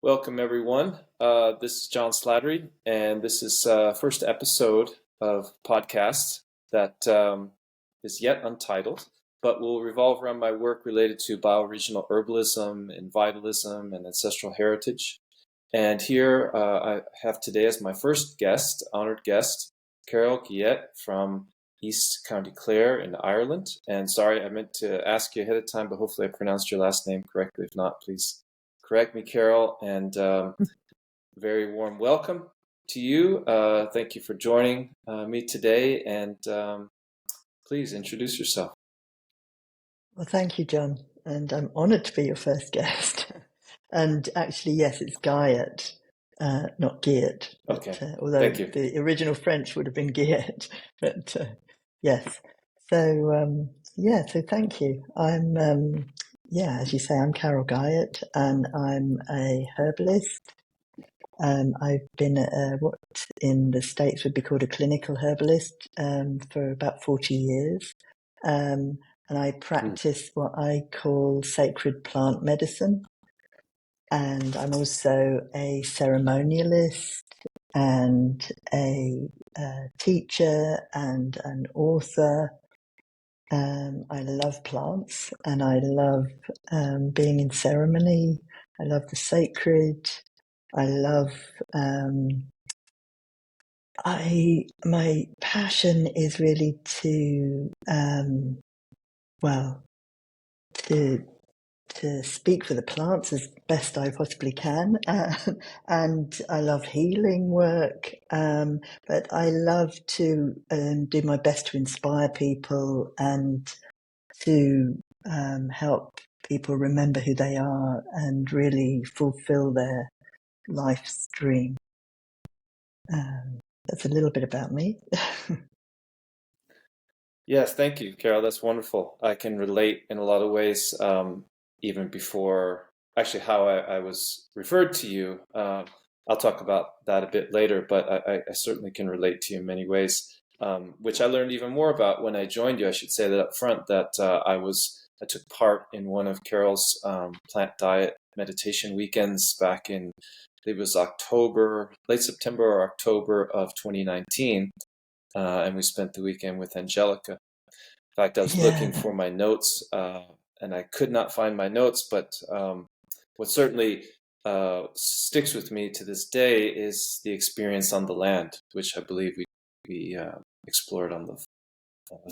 Welcome, everyone. This is John Slattery, and this is first episode of podcast that is yet untitled, but will revolve around my work related to bioregional herbalism and vitalism and ancestral heritage. And here I have today as my first guest, honored guest, Carole Guyett from East County Clare in Ireland. And sorry, I meant to ask you ahead of time, but hopefully I pronounced your last name correctly. If not, please correct me, Carole, and very warm welcome to you. Thank you for joining me today, and please introduce yourself. Well, thank you, John, and I'm honoured to be your first guest. And actually, yes, it's Guyett, not Guyett. Okay, although thank you. The original French would have been Guyett, but yes. So thank you. I'm as you say, I'm Carole Guyett, and I'm a herbalist. I've been what in the States would be called a clinical herbalist for about 40 years. And I practice what I call sacred plant medicine. And I'm also a ceremonialist and a teacher and an author. I love plants, and I love being in ceremony. I love the sacred. I love my passion is really to speak for the plants as best I possibly can, and I love healing work, but I love to do my best to inspire people and to help people remember who they are and really fulfill their life's dream. That's a little bit about me. Yes, thank you, Carole. That's wonderful. I can relate in a lot of ways, even before actually how I was referred to you. I'll talk about that a bit later, but I certainly can relate to you in many ways, which I learned even more about when I joined you. I should say that up front, that I took part in one of Carole's plant diet meditation weekends back in, I believe it was late September or October of 2019. And we spent the weekend with Angelica. In fact, I was looking for my notes, and I could not find my notes, but what certainly sticks with me to this day is the experience on the land, which I believe we explored on the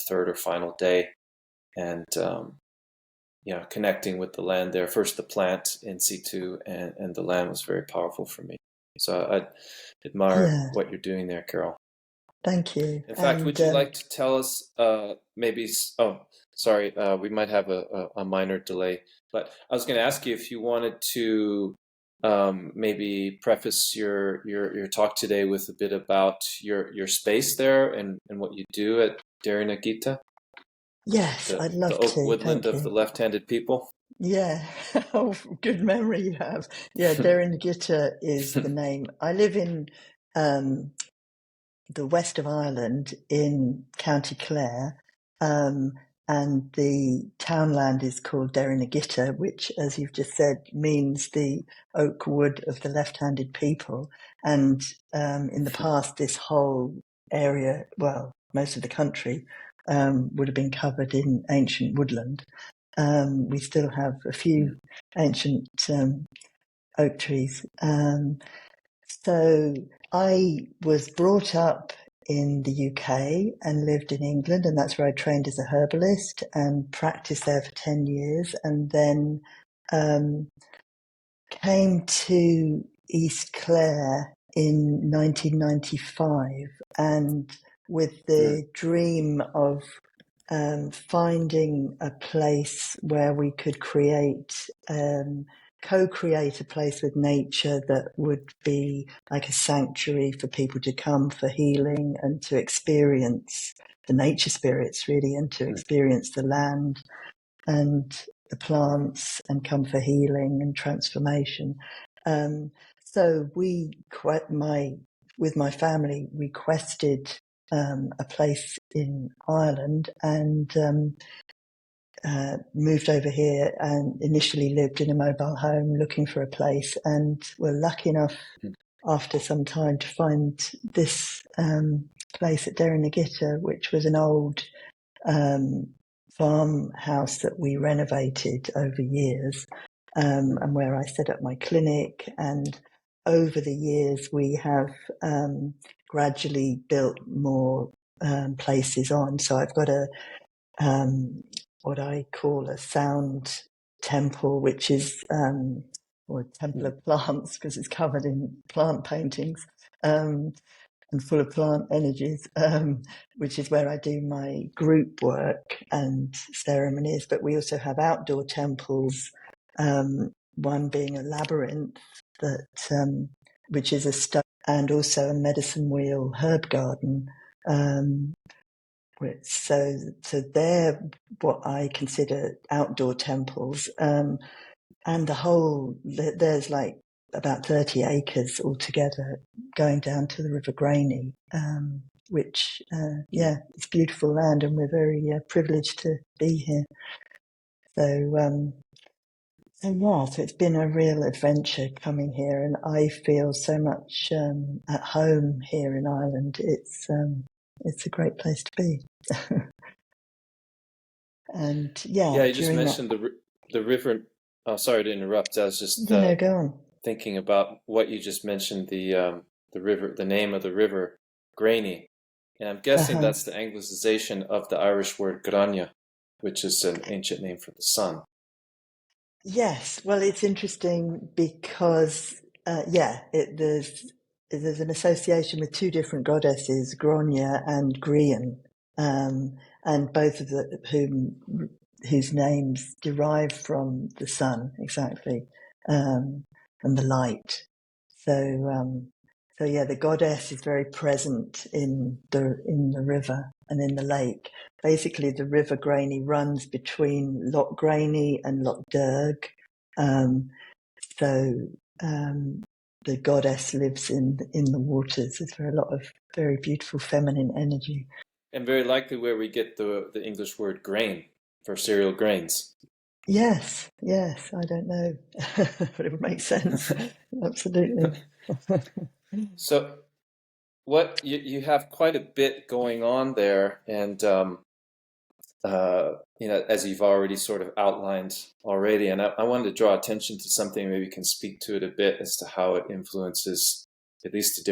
third or final day, and connecting with the land there. First the plant in situ, and the land was very powerful for me. So I admire what you're doing there, Carole. Thank you. In fact, would you like to tell us maybe? Oh, sorry, we might have a minor delay. But I was going to ask you if you wanted to maybe preface your talk today with a bit about your space there and what you do at Derrynagittah. Yes, I'd love to. The oak woodland of the left-handed people. Yeah, oh, good memory you have. Yeah, Derrynagittah is the name. I live in the west of Ireland in County Clare, and the townland is called Derrynagittah, which, as you've just said, means the oak wood of the left-handed people. And in the past, this whole area, well, most of the country, would have been covered in ancient woodland. We still have a few ancient oak trees. So I was brought up in the UK and lived in England, and that's where I trained as a herbalist and practiced there for 10 years, and then came to East Clare in 1995, and with the dream of finding a place where we could co-create a place with nature that would be like a sanctuary for people to come for healing and to experience the nature spirits, really, and to experience the land and the plants and come for healing and transformation. So with my family, requested a place in Ireland, and moved over here and initially lived in a mobile home looking for a place, and were lucky enough after some time to find this place at Derrynagittah, which was an old farmhouse that we renovated over years, and where I set up my clinic. And over the years, we have gradually built more places on. So I've got a what I call a sound temple, which is or a temple of plants, because it's covered in plant paintings and full of plant energies, which is where I do my group work and ceremonies. But we also have outdoor temples, one being a labyrinth that which is a stone, and also a medicine wheel herb garden. So they're what I consider outdoor temples, and the whole, there's like about 30 acres altogether going down to the River Graney, which, it's beautiful land, and we're very privileged to be here. So it's been a real adventure coming here, and I feel so much at home here in Ireland. It's a great place to be. And You just mentioned the river. Oh, sorry to interrupt. I was just go on. Thinking about what you just mentioned, the river, the name of the river, Graney, and I'm guessing that's the Anglicization of the Irish word Grania, which is an ancient name for the sun. Yes, well, it's interesting because there's an association with two different goddesses, Grania and Grian, and both of whose names derive from the sun, exactly, and the light. So the goddess is very present in the river and in the lake. Basically, the River Graney runs between Loch Graney and Loch Derg. The goddess lives in the waters. There's a lot of very beautiful feminine energy. And very likely where we get the English word grain for cereal grains. Yes, I don't know, but it would make sense. Absolutely. So what you have quite a bit going on there, and as you've already sort of outlined already, and I wanted to draw attention to something. Maybe you can speak to it a bit as to how it influences at least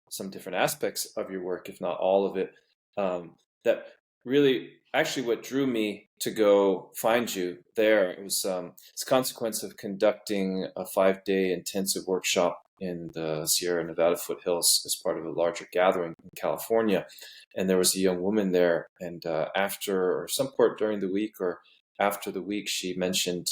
some different aspects of your work, if not all of it. That really, actually, what drew me to go find you there, it was it's a consequence of conducting a 5-day intensive workshop in the Sierra Nevada foothills as part of a larger gathering in California. And there was a young woman there, and after, or some point during the week or after the week, she mentioned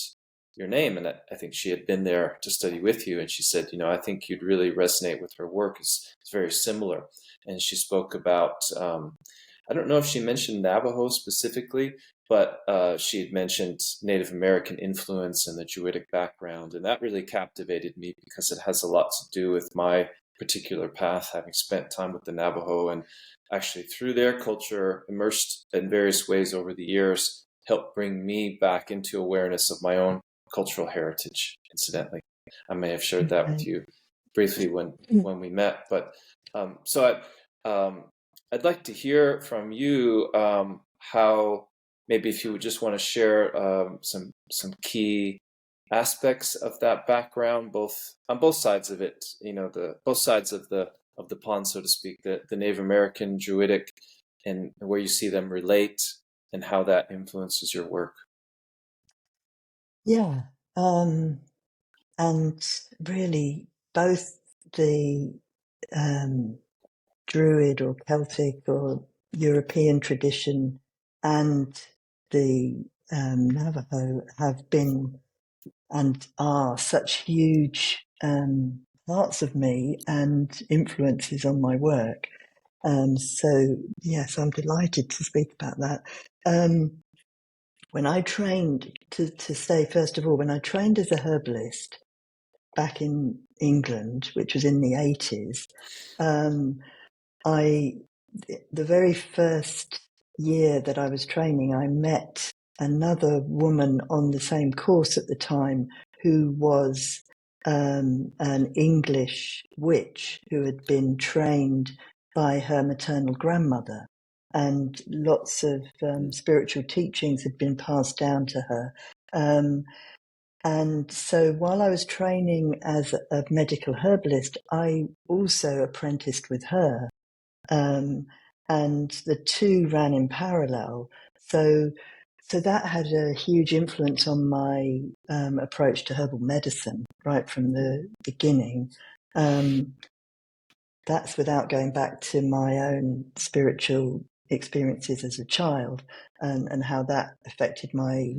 your name, and I think she had been there to study with you, and she said, I think you'd really resonate with her work. It's very similar. And she spoke about, I don't know if she mentioned Navajo specifically, but she had mentioned Native American influence and the Druidic background, and that really captivated me because it has a lot to do with my particular path, having spent time with the Navajo, and actually through their culture, immersed in various ways over the years, helped bring me back into awareness of my own cultural heritage, incidentally. I may have shared that with you briefly when we met, but I'd like to hear from you how, maybe if you would just want to share some key aspects of that background, on both sides of it, both sides of the pond, so to speak, the Native American, Druidic, and where you see them relate and how that influences your work. Yeah, and really both the Druid or Celtic or European tradition and the Navajo have been and are such huge parts of me and influences on my work. So yes, I'm delighted to speak about that. When I trained, to say first of all, when I trained as a herbalist back in England, which was in the 80s, the very first year that I was training, I met another woman on the same course at the time who was an English witch who had been trained by her maternal grandmother, and lots of spiritual teachings had been passed down to her. And so while I was training as a medical herbalist, I also apprenticed with her. And the two ran in parallel. So that had a huge influence on my approach to herbal medicine right from the beginning. That's without going back to my own spiritual experiences as a child and how that affected my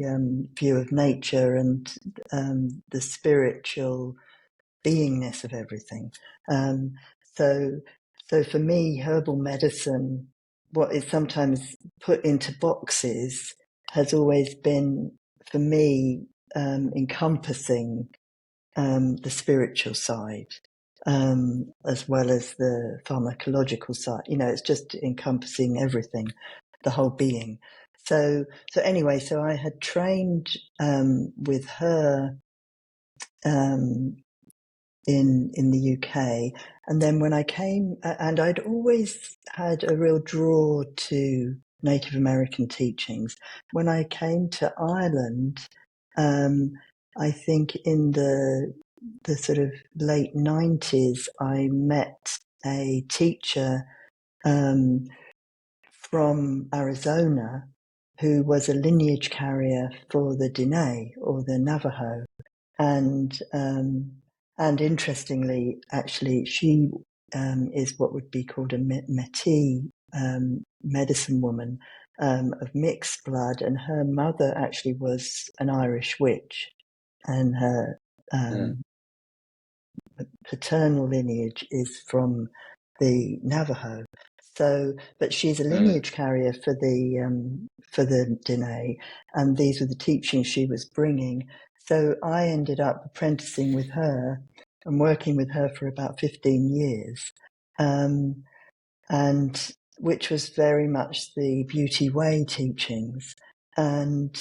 view of nature and the spiritual beingness of everything. So for me, herbal medicine, what is sometimes put into boxes, has always been, for me, encompassing the spiritual side, as well as the pharmacological side. It's just encompassing everything, the whole being. So anyway, so I had trained with her in the UK, and then when I came, and I'd always had a real draw to Native American teachings. When I came to Ireland, I think in the sort of late 90s, I met a teacher from Arizona who was a lineage carrier for the Diné, or the Navajo. And interestingly, actually, she is what would be called a Métis medicine woman of mixed blood, and her mother actually was an Irish witch, and her paternal lineage is from the Navajo. So, but she's a lineage carrier for the Diné, and these were the teachings she was bringing. So I ended up apprenticing with her and working with her for about 15 years, and which was very much the Beauty Way teachings. And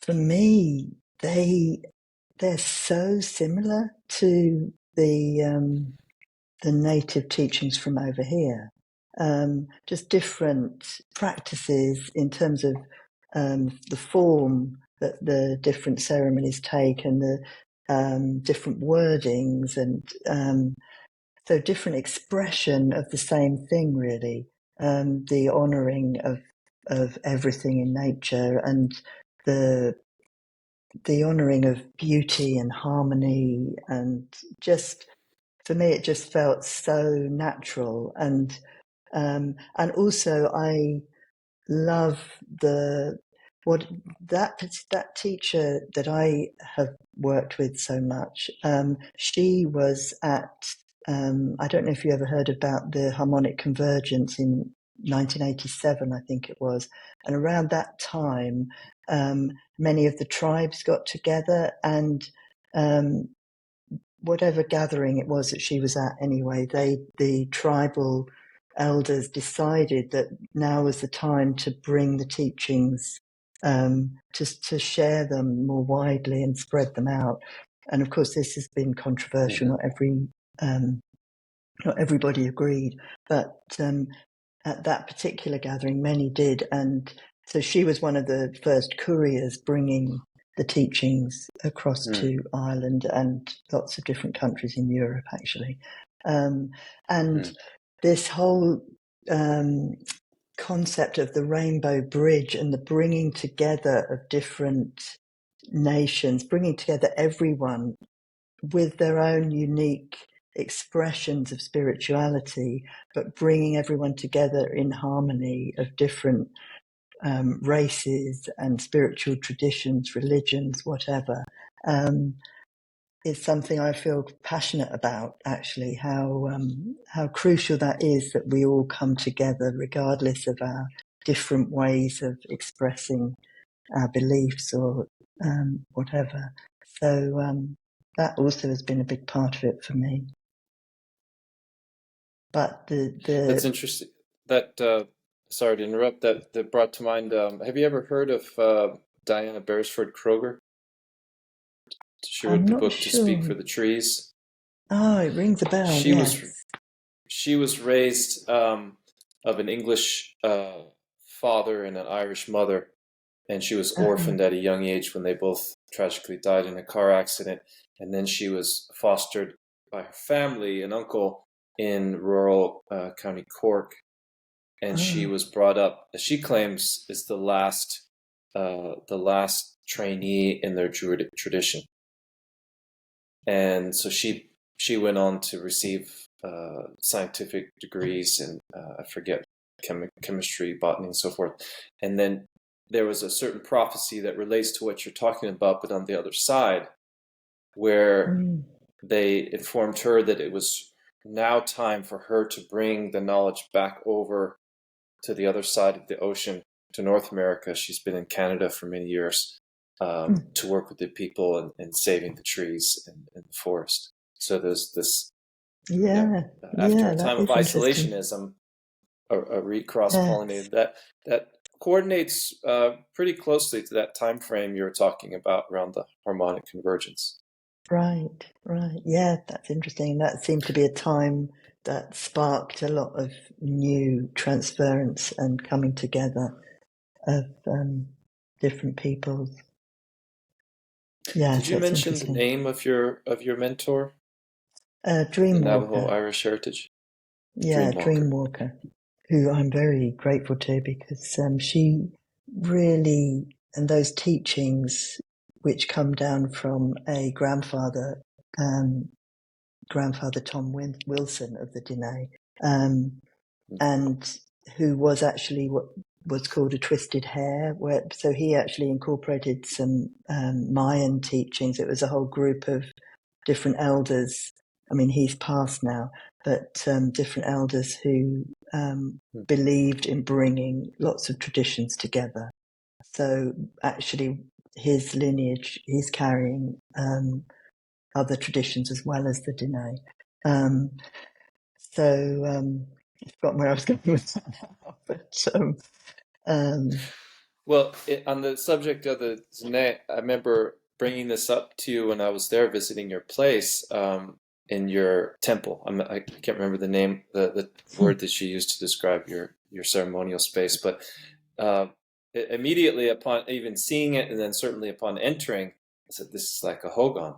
for me, they're so similar to the native teachings from over here. Just different practices in terms of the form that the different ceremonies take, and the different wordings, and so different expression of the same thing, really. The honouring of everything in nature, and the honouring of beauty and harmony, and just, for me, it just felt so natural. And also I love that teacher that I have worked with so much. She was at, I don't know if you ever heard about the harmonic convergence in 1987, I think it was. And around that time, many of the tribes got together, and whatever gathering it was that she was at anyway, the tribal elders decided that now was the time to bring the teachings, to share them more widely and spread them out. And of course, this has been controversial. Not everybody agreed, but at that particular gathering, many did. And so she was one of the first couriers bringing the teachings across to Ireland and lots of different countries in Europe, actually. This whole concept of the rainbow bridge and the bringing together of different nations, bringing together everyone with their own unique expressions of spirituality, but bringing everyone together in harmony of different races and spiritual traditions, religions, whatever, is something I feel passionate about, actually, how crucial that is, that we all come together regardless of our different ways of expressing our beliefs or whatever. So that also has been a big part of it for me. But that's interesting. That sorry to interrupt. That brought to mind. Have you ever heard of Diana Beresford Kroger? She I'm wrote the not book To Speak sure. for the Trees. Oh, it rings a bell. She was Yes. she was raised of an English father and an Irish mother, and she was Uh-huh. orphaned at a young age when they both tragically died in a car accident. And then she was fostered by her family, an uncle in rural County Cork, and she Oh. was brought up, as she claims, is the last trainee in their Druidic tradition. And so she went on to receive scientific degrees in I forget chemistry, botany, and so forth. And then there was a certain prophecy that relates to what you're talking about, but on the other side, where Mm. they informed her that it was now time for her to bring the knowledge back over to the other side of the ocean, to North America. She's been in Canada for many years to work with the people and saving the trees and the forest. So there's this, Yeah. after a Yeah, that time of is interesting. isolationism, a recross Yes. pollinated that coordinates pretty closely to that time frame you were talking about around the harmonic convergence. Right. Right. Yeah, that's interesting. That seemed to be a time that sparked a lot of new transference and coming together of different peoples. Yeah, Did so you it's mention the interesting. name of your mentor, the Dreamwalker. Navajo-Irish heritage? Yeah, Dreamwalker. Dreamwalker, who I'm very grateful to because she really, and those teachings which come down from a grandfather, grandfather Tom Wilson of the Diné, and who was actually what was called a twisted hair. So he actually incorporated some Mayan teachings. It was a whole group of different elders. I mean, he's passed now, but different elders who believed in bringing lots of traditions together. So actually, his lineage, he's carrying other traditions as well as the Diné. I've forgotten where I was going with that now, but Well, on the subject of the Zene, I remember bringing this up to you when I was there visiting your place in your temple. I can't remember the name, the word that you used to describe your ceremonial space, but immediately upon even seeing it, and then certainly upon entering, I said, "This is like a hogan."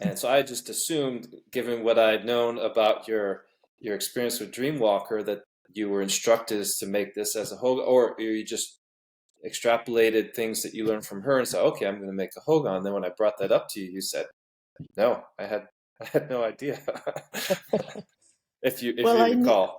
And so I just assumed, given what I had known about your experience with Dreamwalker, that you were instructed to make this as a hogan, or you just extrapolated things that you learned from her and said, okay, I'm going to make a hogan. And then when I brought that up to you, you said, no, I had no idea. If well, you recall.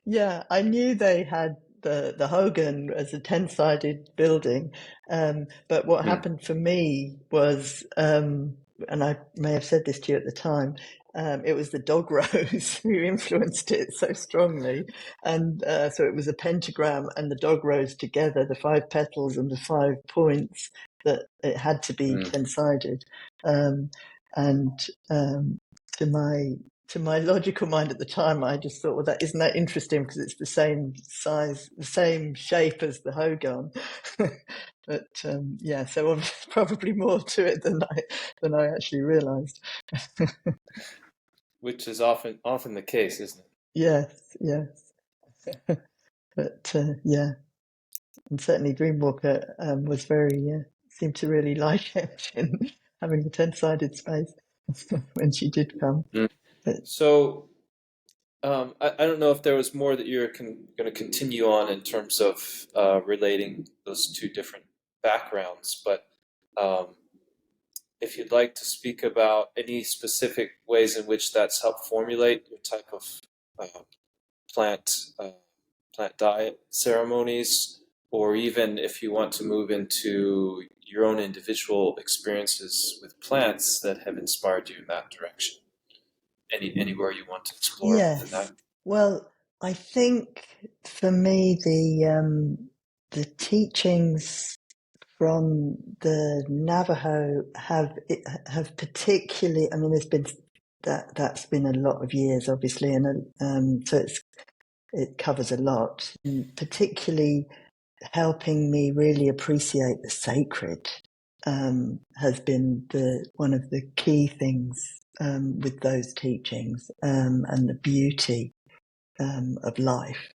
yeah, I knew they had the Hogan as a 10-sided building, but what Hmm. happened for me was, and I may have said this to you at the time, it was the dog rose who influenced it so strongly, and so it was a pentagram and the dog rose together, the 5 petals and the 5 points, that it had to be Hmm. 10-sided, and to my logical mind at the time, I just thought, well, isn't that interesting because it's the same size, the same shape as the Hogan. But yeah, so probably more to it than I actually realised. Which is often the case, isn't it? Yes, yes. But yeah, and certainly Dreamwalker was very seemed to really like it in having the 10-sided space when she did come. Hmm. But So I don't know if there was more that you're going to continue on in terms of relating those two different backgrounds, but um, if you'd like to speak about any specific ways in which that's helped formulate your type of uh, plant plant diet ceremonies, or even if you want to move into your own individual experiences with plants that have inspired you in that direction. Anywhere you want to explore within yes, that. well, I think for me the teachings from the Navajo have particularly. I mean, there's been that's been a lot of years, obviously, and so it covers a lot. And particularly, helping me really appreciate the sacred has been one of the key things with those teachings, and the beauty of life.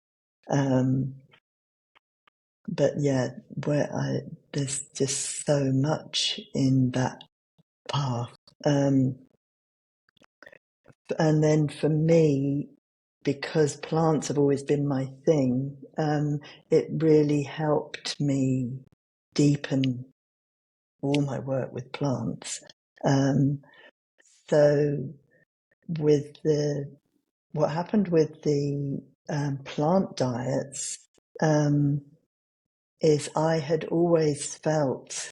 But yeah, there's just so much in that path. And then for me, because plants have always been my thing, it really helped me deepen all my work with plants. So with what happened with the plant diets is I had always felt,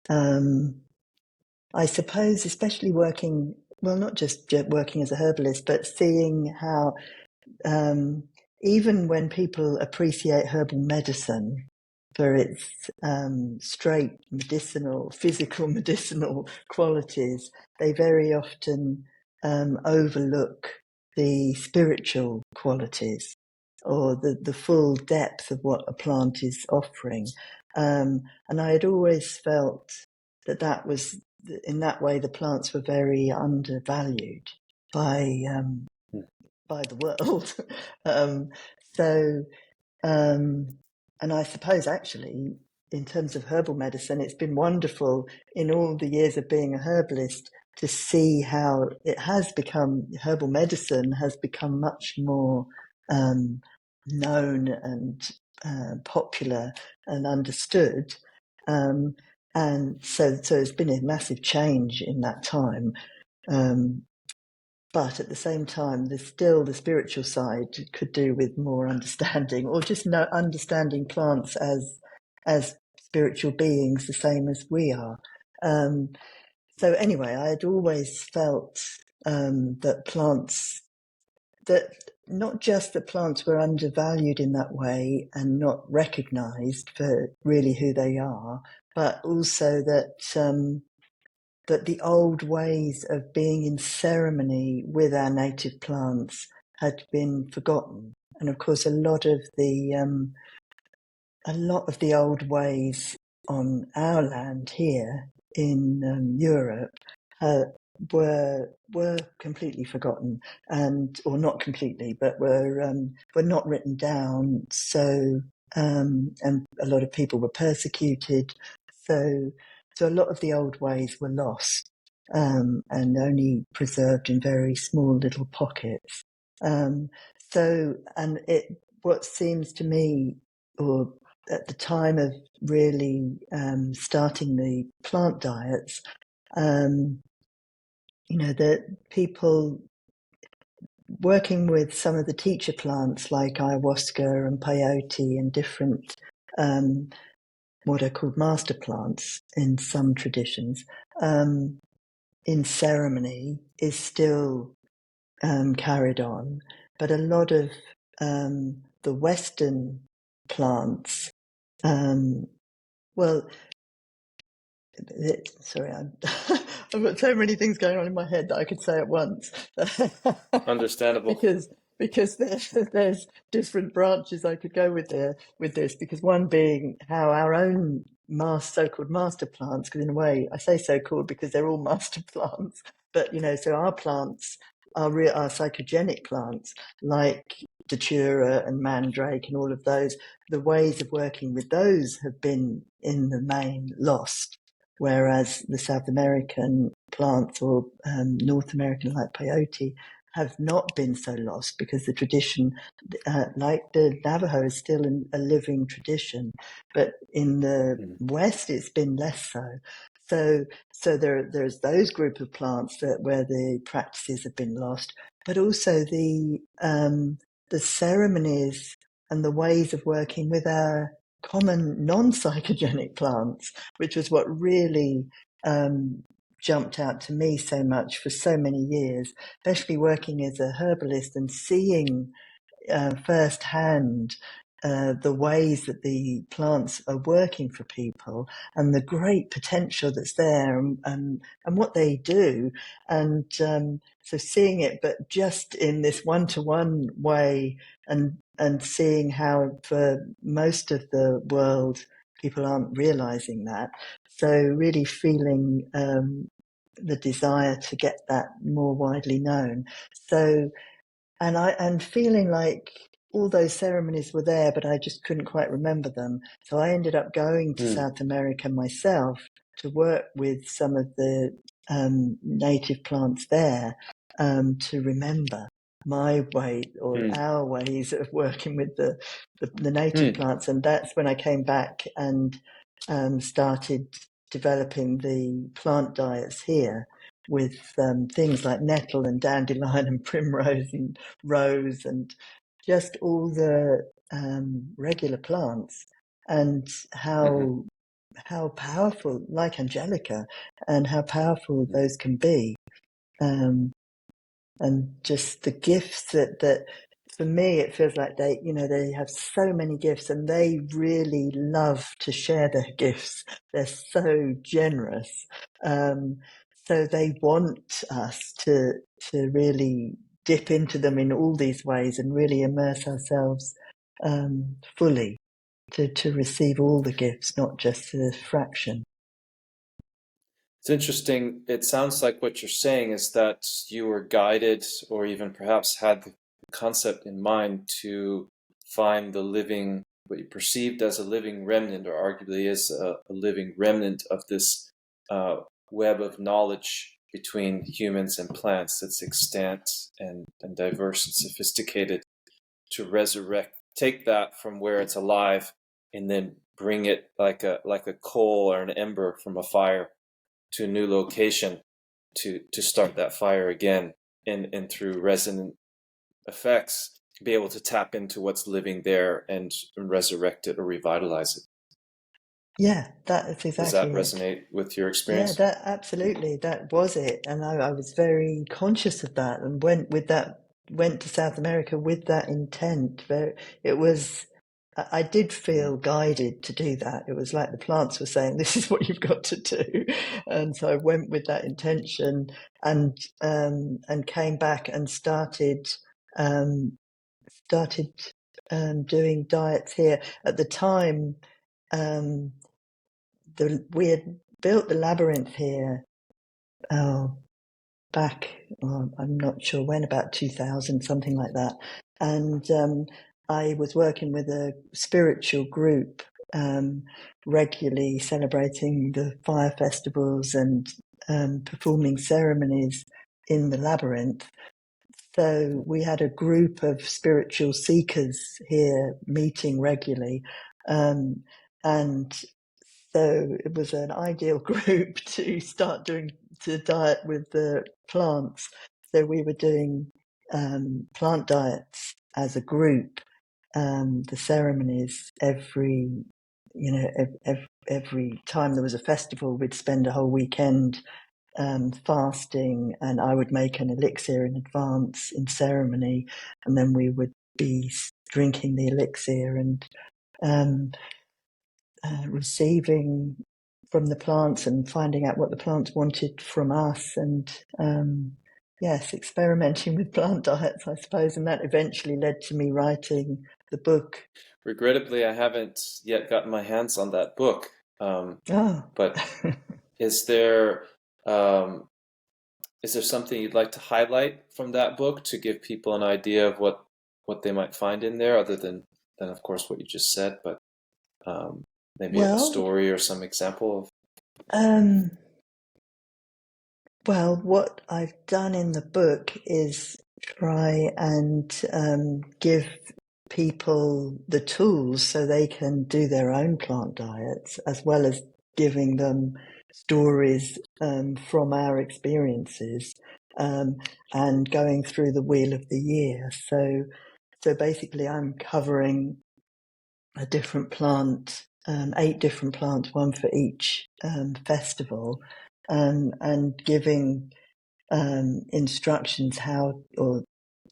I suppose, especially working, well, not just working as a herbalist, but seeing how even when people appreciate herbal medicine for its straight medicinal, physical medicinal qualities, they very often overlook the spiritual qualities or the full depth of what a plant is offering. And I had always felt that was, in that way, the plants were very undervalued by the world. And I suppose actually, in terms of herbal medicine, it's been wonderful in all the years of being a herbalist to see how it has become, herbal medicine has become much more known and popular and understood. And so it's been a massive change in that time. But at the same time, there's still the spiritual side could do with more understanding, or just understanding plants as spiritual beings, the same as we are. So anyway, I had always felt that not just that plants were undervalued in that way and not recognised for really who they are, but also that the old ways of being in ceremony with our native plants had been forgotten. And of course, a lot of the old ways on our land here in Europe were completely forgotten, or not completely, but were not written down. So and a lot of people were persecuted. So a lot of the old ways were lost and only preserved in very small little pockets. What seems to me, or at the time of really starting the plant diets, that people working with some of the teacher plants like ayahuasca and peyote and different what are called master plants in some traditions, in ceremony is still carried on. But a lot of the Western plants, sorry, I've got so many things going on in my head that I could say at once. Understandable. because there's different branches I could go with this. Because one being how our own so-called master plants, because in a way I say so-called because they're all master plants, but so our plants are psychogenic plants like datura and mandrake and all of those. The ways of working with those have been in the main lost. Whereas the South American plants or North American like peyote have not been so lost because the tradition, like the Navajo, is still a living tradition. But in the West, it's been less so. So there's those group of plants where the practices have been lost, but also the ceremonies and the ways of working with our common non-psychogenic plants, which was what really jumped out to me so much for so many years, especially working as a herbalist and seeing firsthand the ways that the plants are working for people and the great potential that's there and what they do. And so seeing it, but just in this one-to-one way and seeing how for most of the world, people aren't realizing that. So really feeling the desire to get that more widely known. So, and feeling like all those ceremonies were there, but I just couldn't quite remember them. So I ended up going to South America myself to work with some of the native plants there to remember my way or our ways of working with the native plants. And that's when I came back and started developing the plant diets here with things like nettle and dandelion and primrose and rose and just all the regular plants, and how powerful, like Angelica, and how powerful those can be. And just the gifts that for me, it feels like they have so many gifts and they really love to share their gifts. They're so generous. So they want us to really dip into them in all these ways and really immerse ourselves fully to receive all the gifts, not just a fraction. It's interesting. It sounds like what you're saying is that you were guided or even perhaps had the concept in mind to find the living, what you perceived as a living remnant, or arguably is a living remnant of this web of knowledge between humans and plants that's extant and diverse and sophisticated, to resurrect, take that from where it's alive and then bring it like a coal or an ember from a fire to a new location to start that fire again, and through resonant effects be able to tap into what's living there and resurrect it or revitalize it. Yeah, that's exactly. Does that resonate with your experience? Yeah, that absolutely, that was it. And I was very conscious of that and went to South America with that intent. I did feel guided to do that. It was like the plants were saying, this is what you've got to do. And so I went with that intention and came back and started doing diets here. At the time, we had built the labyrinth here back, I'm not sure when, about 2000, something like that. And I was working with a spiritual group, regularly celebrating the fire festivals and performing ceremonies in the labyrinth. So we had a group of spiritual seekers here meeting regularly. And so it was an ideal group to start doing the diet with the plants. So we were doing plant diets as a group, the ceremonies every time there was a festival, we'd spend a whole weekend fasting, and I would make an elixir in advance in ceremony, and then we would be drinking the elixir and receiving from the plants and finding out what the plants wanted from us, and yes, experimenting with plant diets, I suppose, and that eventually led to me writing the book. Regrettably, I haven't yet gotten my hands on that book. But is there something you'd like to highlight from that book to give people an idea of what they might find in there, other than of course what you just said, but maybe a story or some example of? Well, what I've done in the book is try and give people the tools so they can do their own plant diets, as well as giving them stories from our experiences and going through the wheel of the year. So basically I'm covering a different plant, 8 different plants, one for each festival, and giving instructions how, or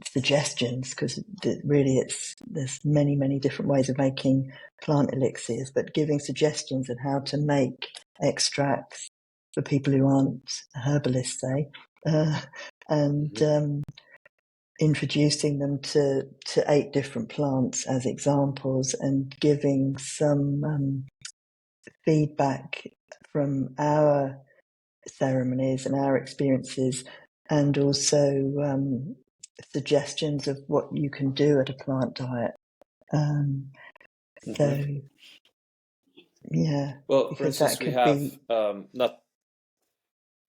suggestions, because really there's many different ways of making plant elixirs, but giving suggestions on how to make extracts for people who aren't herbalists, say, and introducing them to 8 different plants as examples, and giving some feedback from our ceremonies and our experiences, and also suggestions of what you can do at a plant diet. So, yeah. Well, for instance, we have not.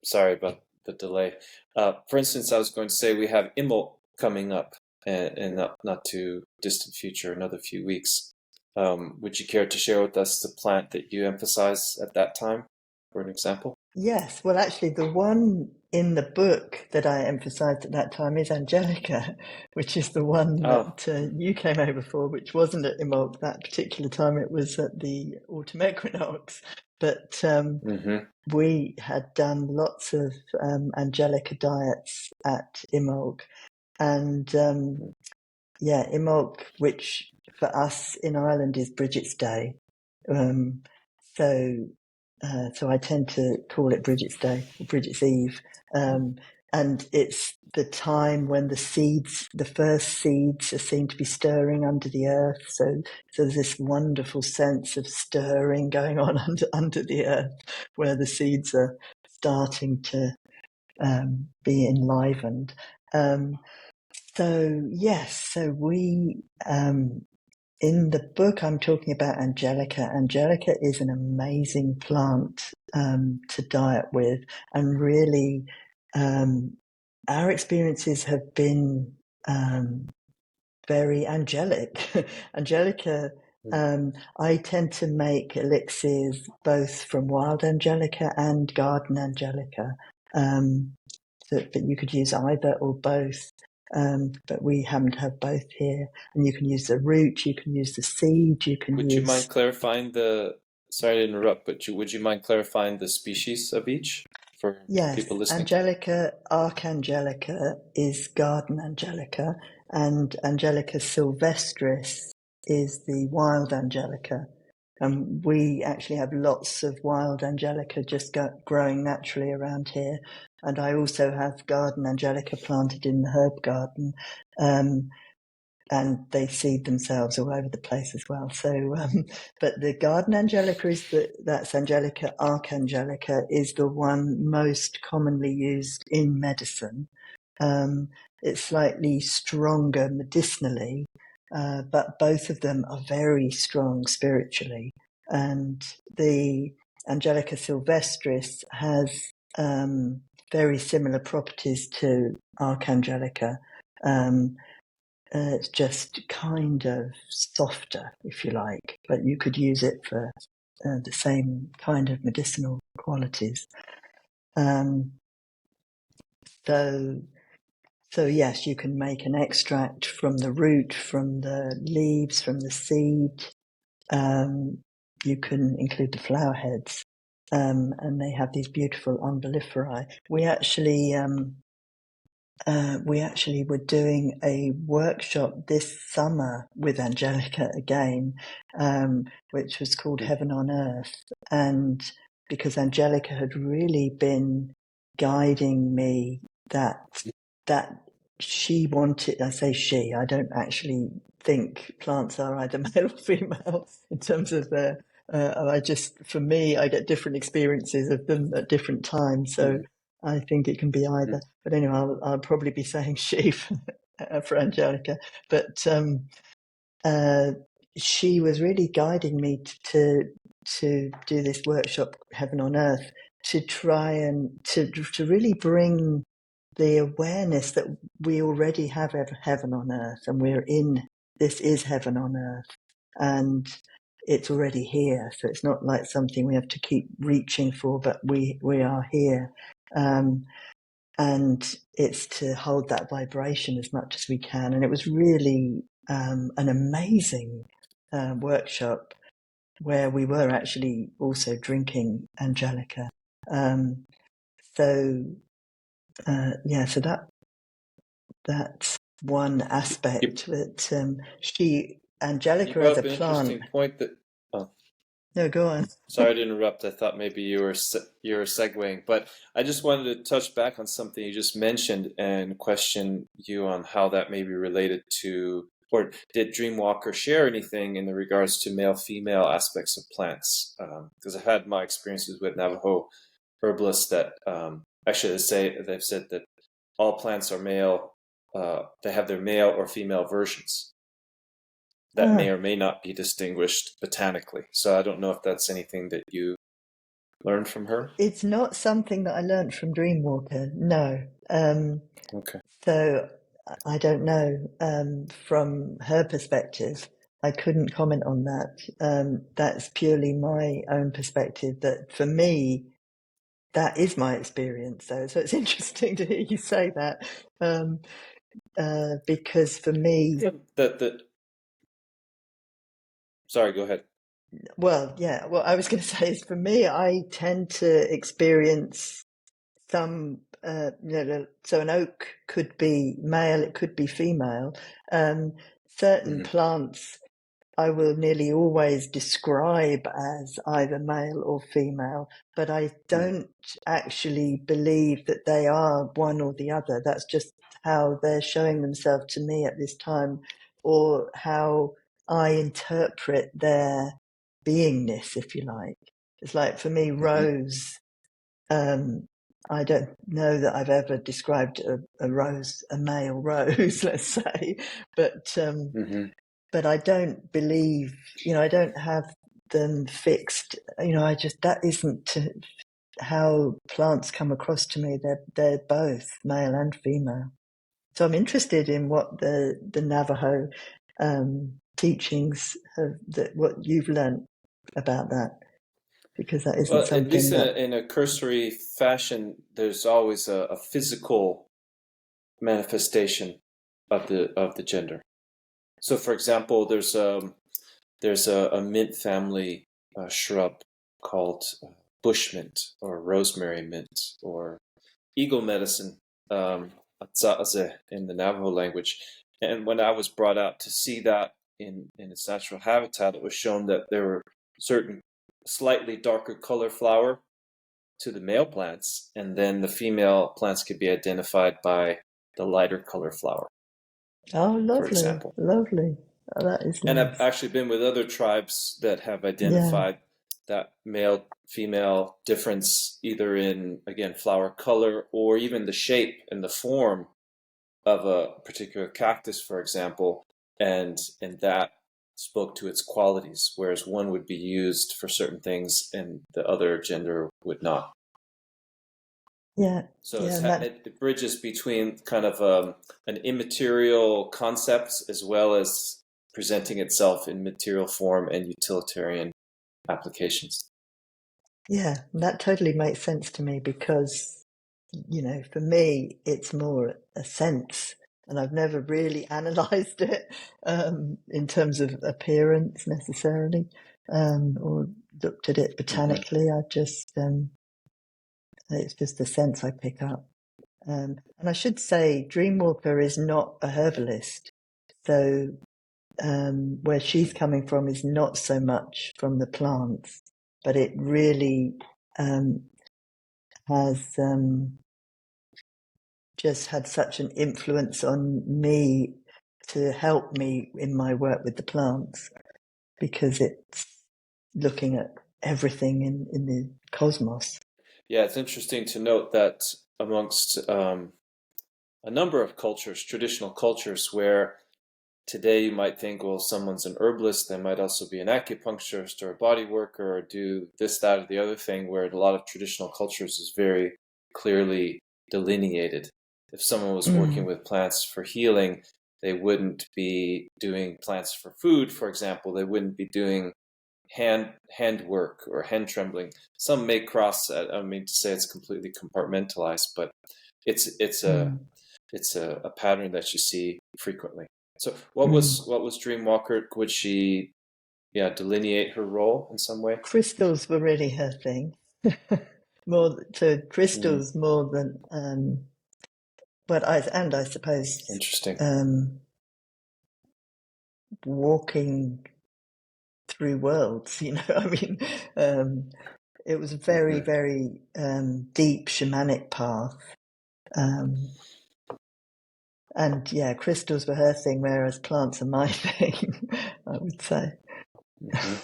Sorry about the delay. For instance, I was going to say we have Imbolc coming up in not too distant future, another few weeks. Would you care to share with us the plant that you emphasize at that time, for an example? Yes, well, actually, the one in the book that I emphasised at that time is Angelica, which is the one that you came over for, which wasn't at Imbolc that particular time. It was at the autumn equinox. But we had done lots of Angelica diets at Imbolc. And Imbolc, which for us in Ireland is Bridget's Day. So I tend to call it Bridget's Day, or Bridget's Eve. And it's the time when the first seeds are seen to be stirring under the earth. So there's this wonderful sense of stirring going on under the earth, where the seeds are starting to be enlivened. So we, in the book, I'm talking about Angelica. Angelica is an amazing plant to diet with, and really, our experiences have been very angelic. Angelica, I tend to make elixirs both from wild Angelica and garden Angelica, but you could use either or both. But we happen to have both here, and you can use the root, you can use the seed, you can Would you mind clarifying sorry to interrupt, but would you mind clarifying the species of each for people listening? Angelica archangelica is garden Angelica, and Angelica sylvestris is the wild Angelica. And we actually have lots of wild Angelica just growing naturally around here. And I also have garden Angelica planted in the herb garden, and they seed themselves all over the place as well. So, but the garden Angelica that's Angelica archangelica, is the one most commonly used in medicine. It's slightly stronger medicinally, but both of them are very strong spiritually. And the Angelica sylvestris has very similar properties to archangelica. It's just kind of softer, if you like, but you could use it for the same kind of medicinal qualities. So yes, you can make an extract from the root, from the leaves, from the seed. You can include the flower heads, and they have these beautiful umbelliferae. We actually were doing a workshop this summer with Angelica again, which was called Heaven on Earth. And because Angelica had really been guiding me that she wanted, I say she, I don't actually think plants are either male or female in terms of their, for me, I get different experiences of them at different times. So I think it can be either. But anyway, I'll probably be saying she for Angelica. But she was really guiding me to do this workshop, Heaven on Earth, to try and to really bring the awareness that we already have heaven on earth, and this is heaven on earth, and it's already here. So it's not like something we have to keep reaching for, but we are here. And it's to hold that vibration as much as we can. And it was really an amazing workshop where we were actually also drinking Angelica. So that one You, aspect, but you Angelica brought as a up an plant. interesting point that. Oh, No, go on. sorry to interrupt. I thought maybe you were segueing, but I just wanted to touch back on something you just mentioned and question you on how that may be related to, or did Dreamwalker share anything in the regards to male-female aspects of plants? Because I've had my experiences with Navajo herbalists that actually they've said that all plants are male. They have their male or female versions that may Ah, or may not be distinguished botanically. So I don't know if that's anything that you learned from her. it's not something that I learnt from Dreamwalker, no. Okay. So I don't know. From her perspective, I couldn't comment on that. That's purely my own perspective. That for me, that is my experience. So it's interesting to hear you say that, because for me, That sorry, go ahead. well, yeah, what I was going to say is for me, I tend to experience some, so an oak could be male, it could be female. Certain Hmm. plants I will nearly always describe as either male or female, but I Hmm. don't actually believe that they are one or the other. That's just how they're showing themselves to me at this time, or how I interpret their beingness, if you like. It's like for me, Hmm. rose. Um, I don't know that I've ever described a rose, a male rose, let's say, but um, Hmm. but I don't believe, I don't have them fixed. That isn't how plants come across to me. They're both male and female. So I'm interested in what the Navajo teachings what you've learnt about that, because that isn't Well, at least something that. in a cursory fashion, there's always a physical manifestation of the gender. So, for example, there's a mint family shrub called bush mint or rosemary mint or eagle medicine, atzaze in the Navajo language. And when I was brought out to see that in its natural habitat, it was shown that there were certain slightly darker color flower to the male plants, and then the female plants could be identified by the lighter color flower, Oh, for lovely, example. lovely. Oh, that is And I've nice. actually been with other tribes that have Yeah, identified that male female difference either in, again, flower color or even the shape and the form of a particular cactus, for example, and that spoke to its qualities, whereas one would be used for certain things and the other gender would not. yeah, So yeah, and that. it bridges between kind of an immaterial concept as well as presenting itself in material form and utilitarian applications. Yeah, that totally makes sense to me because, for me, it's more a sense, and I've never really analysed it in terms of appearance necessarily, or looked at it Hmm. botanically. It's just a sense I pick up. And I should say, Dreamwalker is not a herbalist, so where she's coming from is not so much from the plants, but it really um, has just had such an influence on me to help me in my work with the plants, because it's looking at everything in the cosmos. Yeah, it's interesting to note that amongst a number of cultures, traditional cultures, where today you might think, well, someone's an herbalist, they might also be an acupuncturist or a body worker or do this, that, or the other thing, where in a lot of traditional cultures is very clearly delineated. If someone was working Mm, with plants for healing, they wouldn't be doing plants for food, for example. They wouldn't be doing hand work or hand trembling. Some may cross. I don't mean to say it's completely compartmentalized, but it's it's a mm, it's a pattern that you see frequently. So what mm. was Dreamwalker? Would she, yeah, delineate her role in some way? Crystals were really her thing. Mm. Crystals more than but I suppose Interesting. walking through worlds, I mean, it was a very, Hmm. very deep shamanic path. And yeah, crystals were her thing, whereas plants are my thing, I would say. Hmm.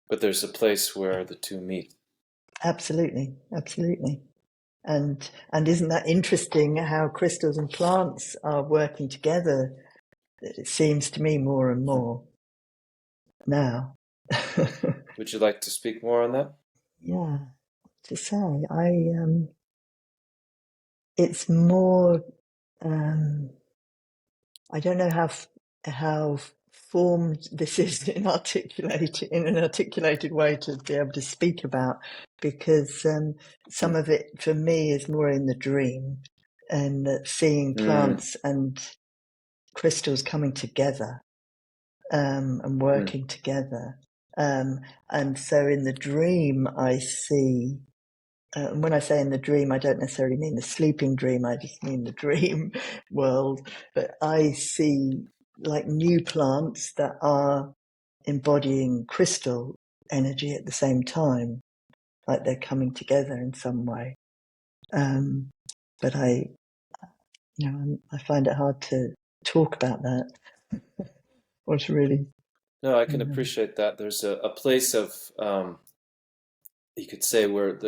But there's a place where the two meet. Absolutely, absolutely. And isn't that interesting how crystals and plants are working together? It seems to me more and more now. Would you like to speak more on that? Yeah, to say, it's more, I don't know how formed this is in an articulated way to be able to speak about, because some of it for me is more in the dream, and seeing Mm. plants and crystals coming together and Mm. working together. And so in the dream, I see, and when I say in the dream, I don't necessarily mean the sleeping dream, I just mean the dream world. But I see like new plants that are embodying crystal energy at the same time, like they're coming together in some way. But I find it hard to talk about that. What's really, No, I can um, appreciate that. There's a place of you could say where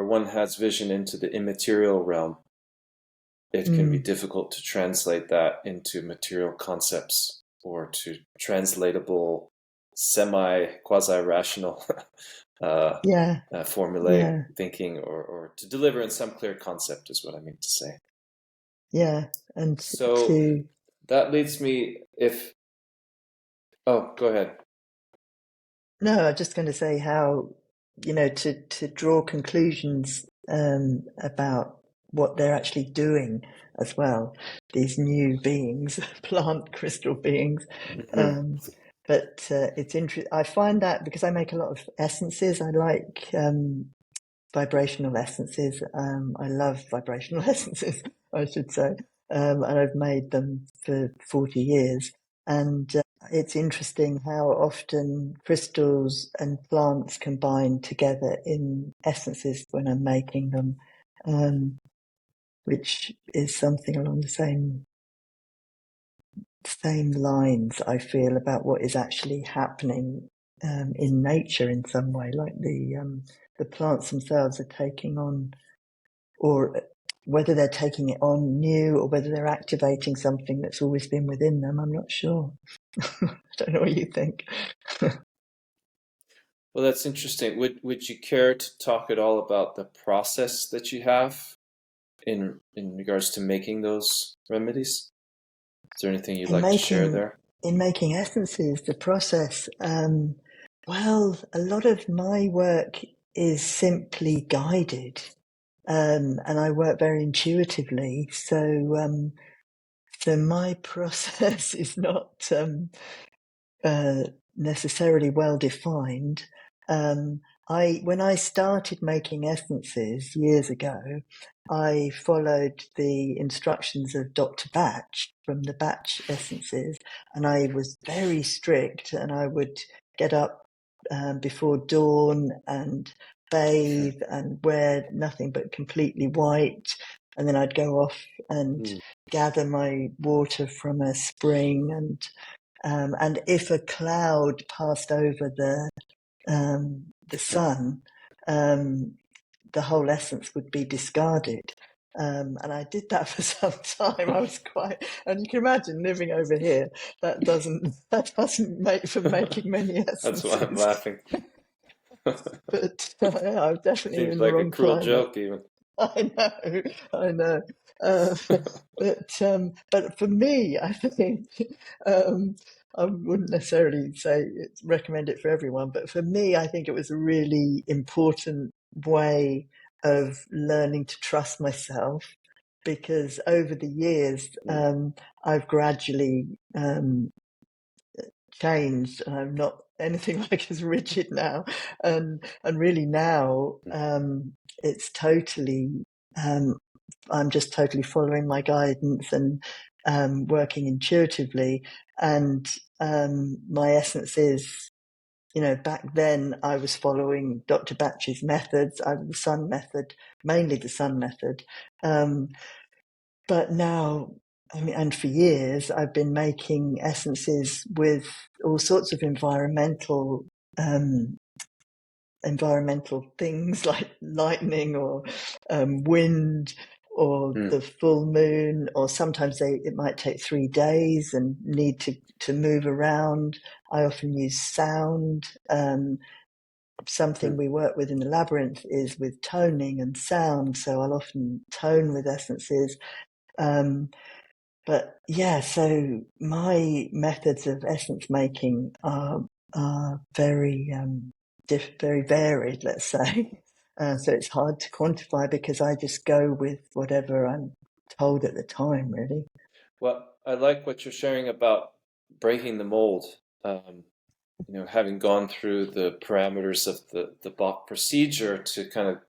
one has vision into the immaterial realm. It can be mm, difficult to translate that into material concepts or to translatable, semi quasi rational uh, yeah, formulaic yeah, thinking, or to deliver in some clear concept is what I mean to say. yeah, and So to that leads me if oh, go ahead. no, I'm just going to say how, to draw conclusions about what they're actually doing as well, these new beings, plant crystal beings. Hmm. Um, but it's interesting. I find that because I make a lot of essences, I like vibrational essences. I love vibrational essences, I should say. And I've made them for 40 years. And it's interesting how often crystals and plants combine together in essences when I'm making them, which is something along the same lines, I feel, about what is actually happening in nature in some way, like the plants themselves are taking on, or whether they're taking it on new, or whether they're activating something that's always been within them. I'm not sure. I don't know what you think. Well, that's interesting. Would you care to talk at all about the process that you have in regards to making those remedies? Is there anything you'd in like to share making there? in making essences, the process, well, a lot of my work is simply guided, and I work very intuitively. So my process is not uh, necessarily well defined. Um, when I started making essences years ago, I followed the instructions of Dr. Batch from the Batch Essences, and I was very strict. And I would get up before dawn and bathe and wear nothing but completely white, and then I'd go off and Mm. gather my water from a spring, and if a cloud passed over the sun, um, the whole essence would be discarded. And I did that for some time. I was quite, and you can imagine living over here. That doesn't make for making many That's why I'm essences. laughing. But yeah, I'm definitely Seems in the like a wrong cruel climate. joke, even. I know. Uh, but for me, I think um, I wouldn't necessarily say recommend it for everyone. But for me, I think it was a really important way of learning to trust myself, because over the years, Mm. I've gradually changed, and I'm not anything like as rigid now. And really now, it's totally um, I'm just totally following my guidance and working intuitively. And my essence is, back then I was following Dr. Batch's methods, the sun method, mainly the sun method. But now, and for years, I've been making essences with all sorts of environmental things like lightning or wind or the full moon, or sometimes it might take 3 days and need to move around. I often use sound. Something we work with in the labyrinth is with toning and sound, so I'll often tone with essences. But yeah, so my methods of essence making are very very varied, let's say. So it's hard to quantify because I just go with whatever I'm told at the time, really. Well, I like what you're sharing about breaking the mold. Having gone through the parameters of the Bach procedure to kind of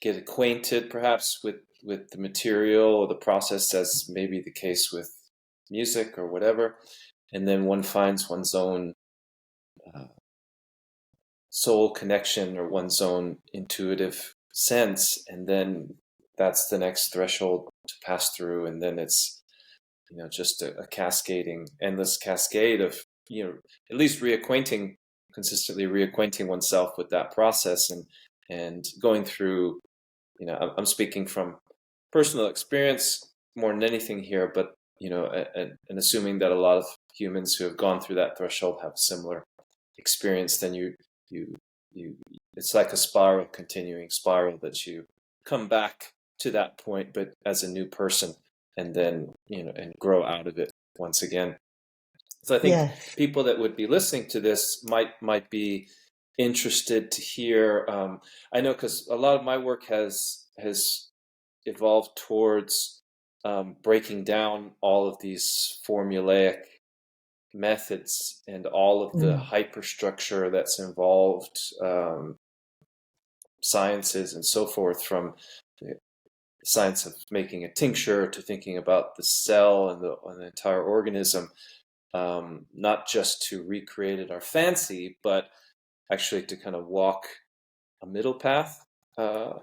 get acquainted, perhaps with the material or the process, as maybe the case with music or whatever, and then one finds one's own soul connection or one's own intuitive sense, and then that's the next threshold to pass through, and then it's just a cascading, endless cascade of at least consistently reacquainting oneself with that process, and going through. I'm speaking from personal experience more than anything here, but and assuming that a lot of humans who have gone through that threshold have a similar experience, then you it's like a continuing spiral, that you come back to that point, but as a new person, and then and grow out of it once again. So I think people that would be listening to this might be interested to hear. I know, because a lot of my work has evolved towards breaking down all of these formulaic methods and all of the hyperstructure that's involved, sciences and so forth, from the science of making a tincture to thinking about the cell and the entire organism, not just to recreate it or fancy, but actually to kind of walk a middle path. I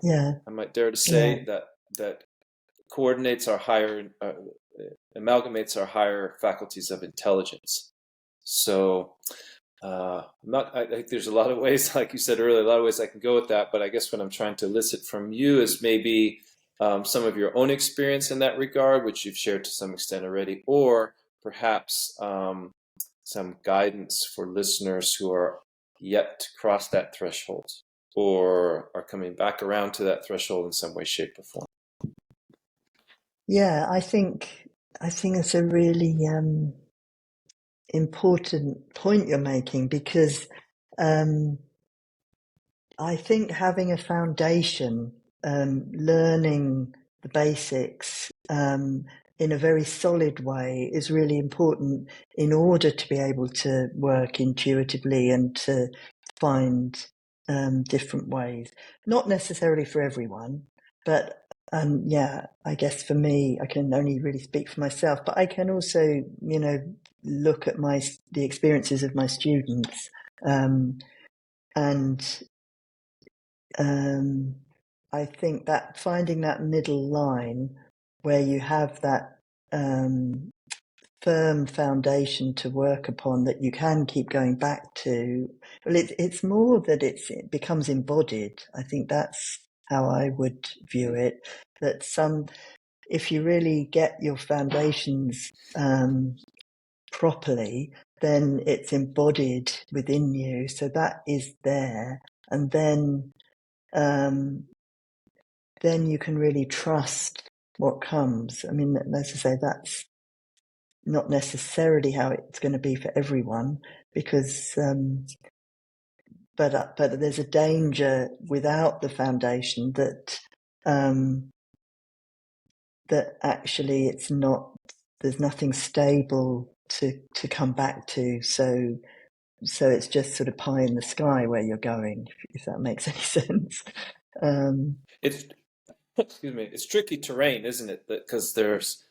might dare to say that coordinates our higher, amalgamates our higher faculties of intelligence. So I think there's a lot of ways, like you said earlier, a lot of ways I can go with that. But I guess what I'm trying to elicit from you is maybe some of your own experience in that regard, which you've shared to some extent already, or perhaps some guidance for listeners who are yet to cross that threshold, or are coming back around to that threshold in some way, shape, or form. Yeah, I think it's a really important point you're making, because I think having a foundation, learning the basics in a very solid way is really important in order to be able to work intuitively and to find different ways. Not necessarily for everyone, but I guess for me, I can only really speak for myself, but I can also, look at the experiences of my students, and I think that finding that middle line where you have that firm foundation to work upon that you can keep going back to. Well, it's more that it becomes embodied. I think that's how I would view it. That if you really get your foundations properly, then it's embodied within you. So that is there, and then you can really trust what comes. I mean, as I say, that's not necessarily how it's going to be for everyone, because but there's a danger without the foundation that that actually it's not, there's nothing stable to come back to, so it's just sort of pie in the sky where you're going, if that makes any sense. excuse me, it's tricky terrain, isn't it? Because there's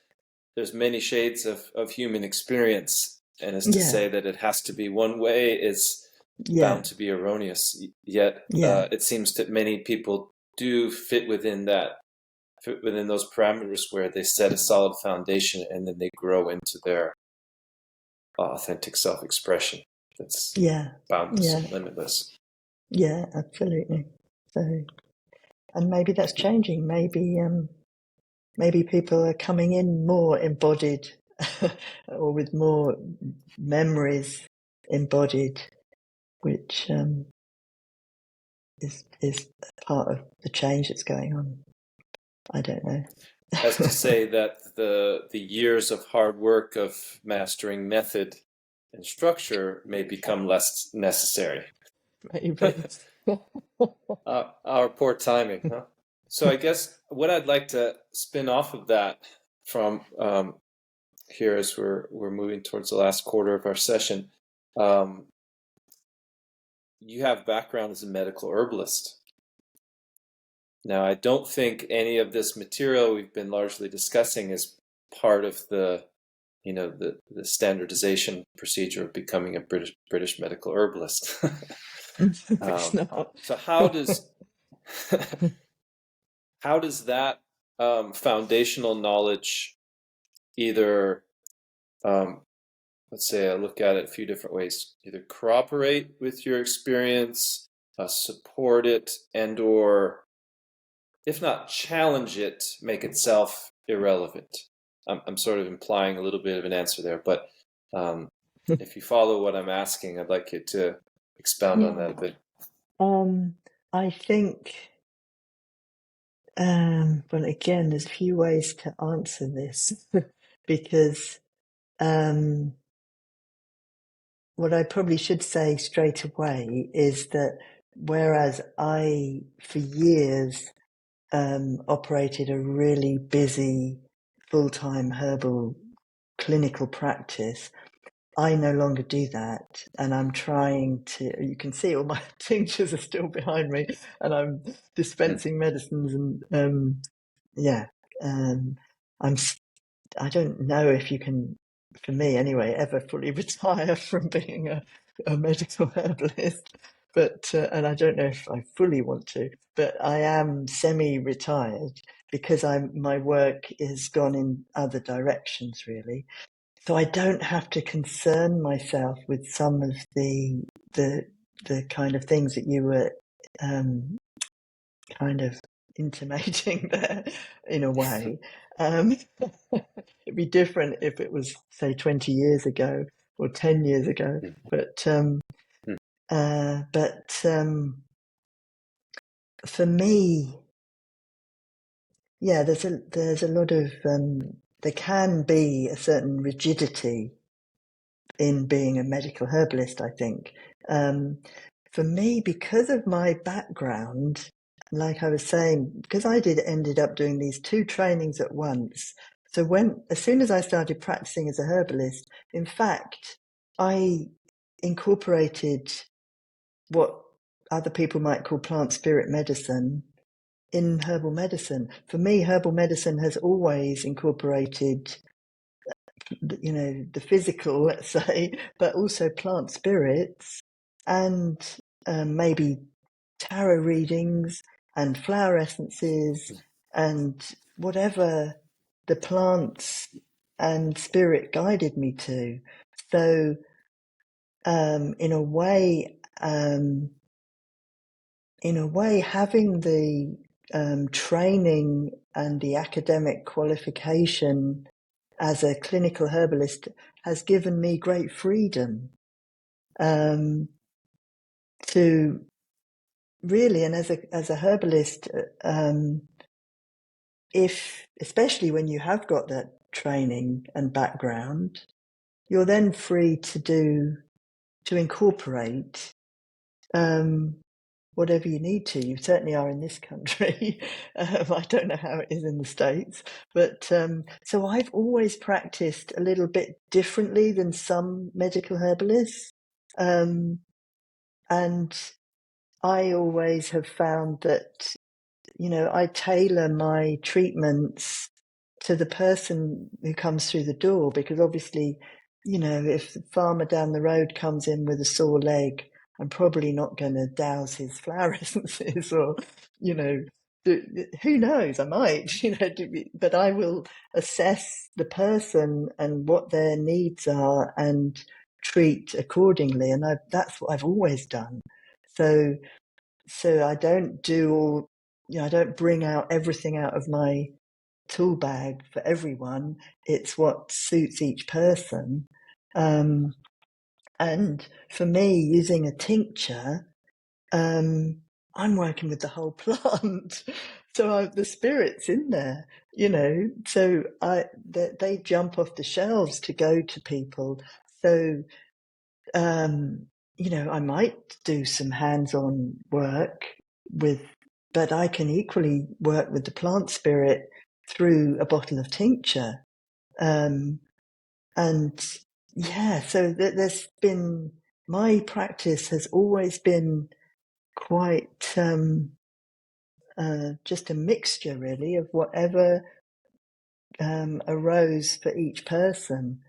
many shades of human experience, and is to Yeah, say that it has to be one way is yeah, bound to be erroneous. Yet yeah, it seems that many people do fit within those parameters where they set a solid foundation and then they grow into their authentic self-expression that's yeah, boundless yeah, and limitless. yeah, absolutely. So, and maybe that's changing. Maybe people are coming in more embodied or with more memories embodied, which is part of the change that's going on. I don't know. As to say that the years of hard work of mastering method and structure may become less necessary. Maybe. Our poor timing, huh? So I guess what I'd like to spin off of that from here as we're moving towards the last quarter of our session. Um, you have background as a medical herbalist. Now, I don't think any of this material we've been largely discussing is part of the standardization procedure of becoming a British medical herbalist. It's um, not. so how does that foundational knowledge either let's say I look at it a few different ways, either cooperate with your experience, support it, and or if not challenge it, make itself irrelevant. I'm sort of implying a little bit of an answer there, but um, if you follow what I'm asking, I'd like you to expound on that a Yeah. bit. I think, well, again, there's a few ways to answer this because what I probably should say straight away is that whereas I, for years, operated a really busy full-time herbal clinical practice, I no longer do that, and I'm trying to. You can see all my tinctures are still behind me, and I'm dispensing medicines, and yeah, um, I'm. I don't know if you can, for me anyway, ever fully retire from being a medical herbalist, but and I don't know if I fully want to, but I am semi-retired because my work has gone in other directions really. So I don't have to concern myself with some of the the kind of things that you were um, kind of intimating there in a way. Um, it'd be different if it was, say, 20 years ago or 10 years ago. But for me, yeah, there's a lot of there can be a certain rigidity in being a medical herbalist, I think. For me, because of my background, like I was saying, because I ended up doing these two trainings at once. So as soon as I started practicing as a herbalist, in fact, I incorporated what other people might call plant spirit medicine in herbal medicine. For me, herbal medicine has always incorporated the physical, let's say, but also plant spirits and maybe tarot readings and flower essences and whatever the plants and spirit guided me to. So, in a way, having the training and the academic qualification as a clinical herbalist has given me great freedom to really, and as a herbalist, if especially when you have got that training and background, you're then free to incorporate whatever you need to. You certainly are in this country. I don't know how it is in the States, but so I've always practiced a little bit differently than some medical herbalists. And I always have found that, I tailor my treatments to the person who comes through the door, because obviously, if the farmer down the road comes in with a sore leg, I'm probably not going to douse his flower essences, or, who knows, I might, but I will assess the person and what their needs are and treat accordingly. And that's what I've always done. So I don't do all, I don't bring out everything out of my tool bag for everyone. It's what suits each person. And for me, using a tincture, I'm working with the whole plant. So the spirit's in there, so they jump off the shelves to go to people. So, I might do some hands-on work but I can equally work with the plant spirit through a bottle of tincture. And so there's been, my practice has always been quite just a mixture, really, of whatever arose for each person.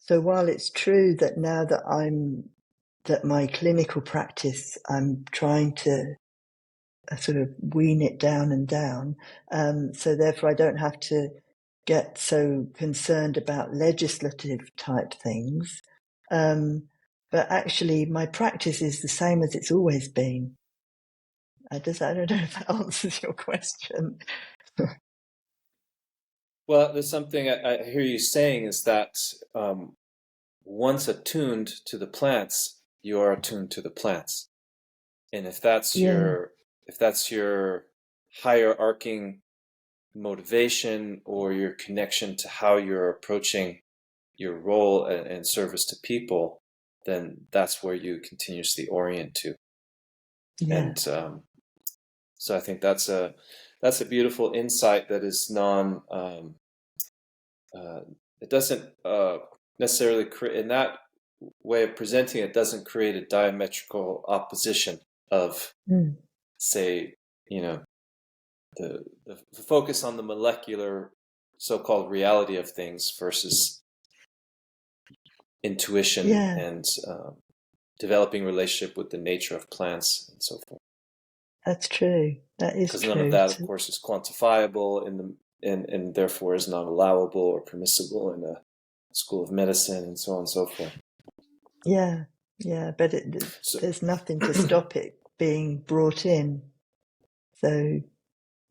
So while it's true that now that my clinical practice, I'm trying to sort of wean it down and down. So therefore I don't have to get so concerned about legislative type things. But actually my practice is the same as it's always been. I don't know if that answers your question. Well, there's something I hear you saying is that once attuned to the plants, you are attuned to the plants. And if that's your hierarching motivation or your connection to how you're approaching your role and service to people, then that's where you continuously orient to. Yeah. And so I think that's a beautiful insight that is it doesn't necessarily create, in that way of presenting it, doesn't create a diametrical opposition of, say, the focus on the molecular so-called reality of things versus intuition and developing relationship with the nature of plants and so forth. That's true. That is true. Because none of that, of course, is quantifiable and therefore is not allowable or permissible in a school of medicine and so on and so forth. Yeah, but there's nothing to stop it being brought in. So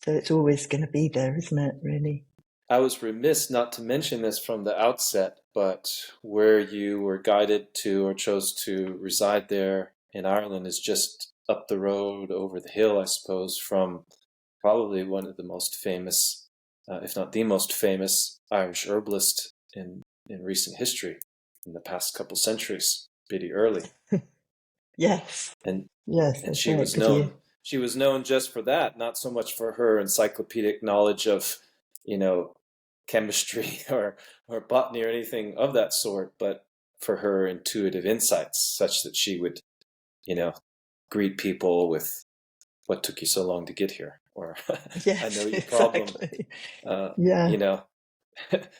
it's always going to be there, isn't it, really? I was remiss not to mention this from the outset, but where you were guided to or chose to reside there in Ireland is just up the road, over the hill, I suppose, from probably one of the most famous, if not the most famous, Irish herbalist in recent history, in the past couple centuries, Biddy Early. Yes. And she right, was known. She was known just for that, not so much for her encyclopedic knowledge of, chemistry or botany or anything of that sort, but for her intuitive insights, such that she would, greet people with, "What took you so long to get here?" Or yes, "I know your problem." Exactly.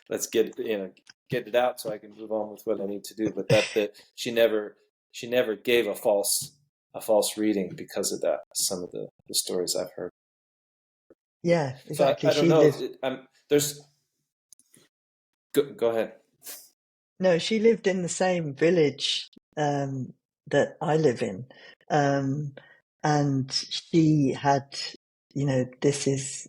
Let's get it out so I can move on with what I need to do. But that she never gave a false reading because of that. Some of the stories I've heard. Yeah, exactly. So I don't know. There's. Go ahead. No, she lived in the same village that I live in, and she had, this is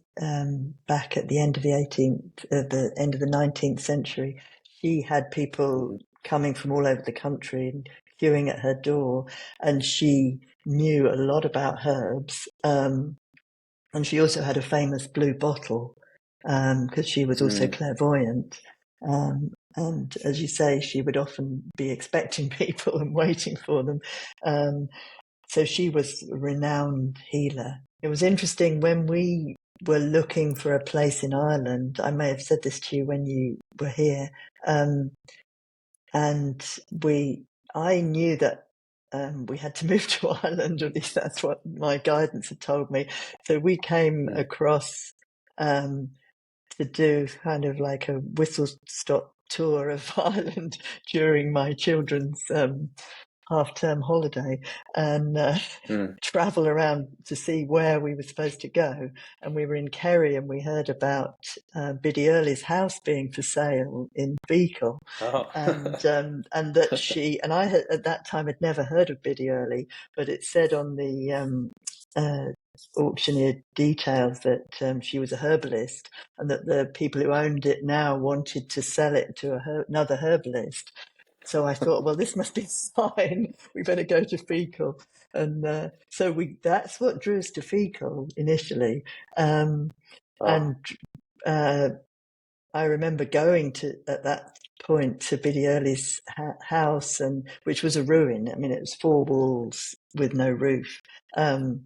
back at the end of the end of the 19th century. She had people coming from all over the country and queuing at her door, and she knew a lot about herbs. And she also had a famous blue bottle because she was also clairvoyant. And as you say, she would often be expecting people and waiting for them. So she was a renowned healer. It was interesting when we were looking for a place in Ireland. I may have said this to you when you were here. And I knew that we had to move to Ireland, or at least that's what my guidance had told me. So we came across to do kind of like a whistle-stop tour of Ireland during my children's half-term holiday, and travel around to see where we were supposed to go. And we were in Kerry, and we heard about Biddy Early's house being for sale in Beacle. Oh. and that she and I had, at that time, had never heard of Biddy Early, but it said on the auctioneer details that she was a herbalist, and that the people who owned it now wanted to sell it to another herbalist. So I thought, well, this must be a sign. We better go to Fecal. And so that's what drew us to Fecal initially. And I remember going at that point to Biddy Early's house, which was a ruin. I mean, it was 4 walls with no roof. And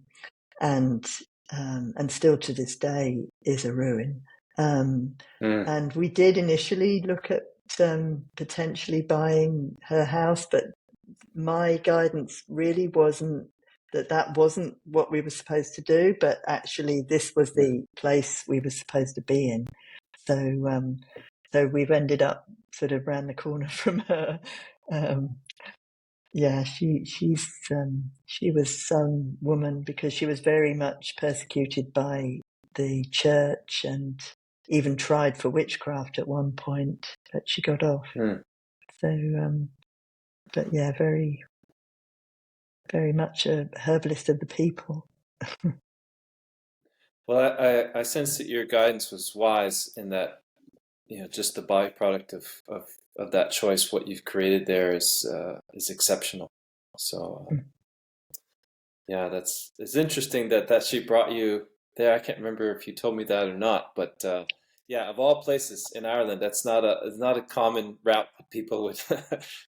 still to this day is a ruin. And we did initially look at potentially buying her house, but my guidance really wasn't that wasn't what we were supposed to do, but actually this was the place we were supposed to be in. So we've ended up sort of round the corner from her. Yeah, she was some woman, because she was very much persecuted by the church and even tried for witchcraft at one point, but she got off. So, but yeah, very, very much a herbalist of the people. Well, I sense that your guidance was wise in that, just the byproduct of that choice, what you've created there is exceptional. So yeah, it's interesting that she brought you there. I can't remember if you told me that or not, but yeah, of all places in Ireland, it's not a common route that people would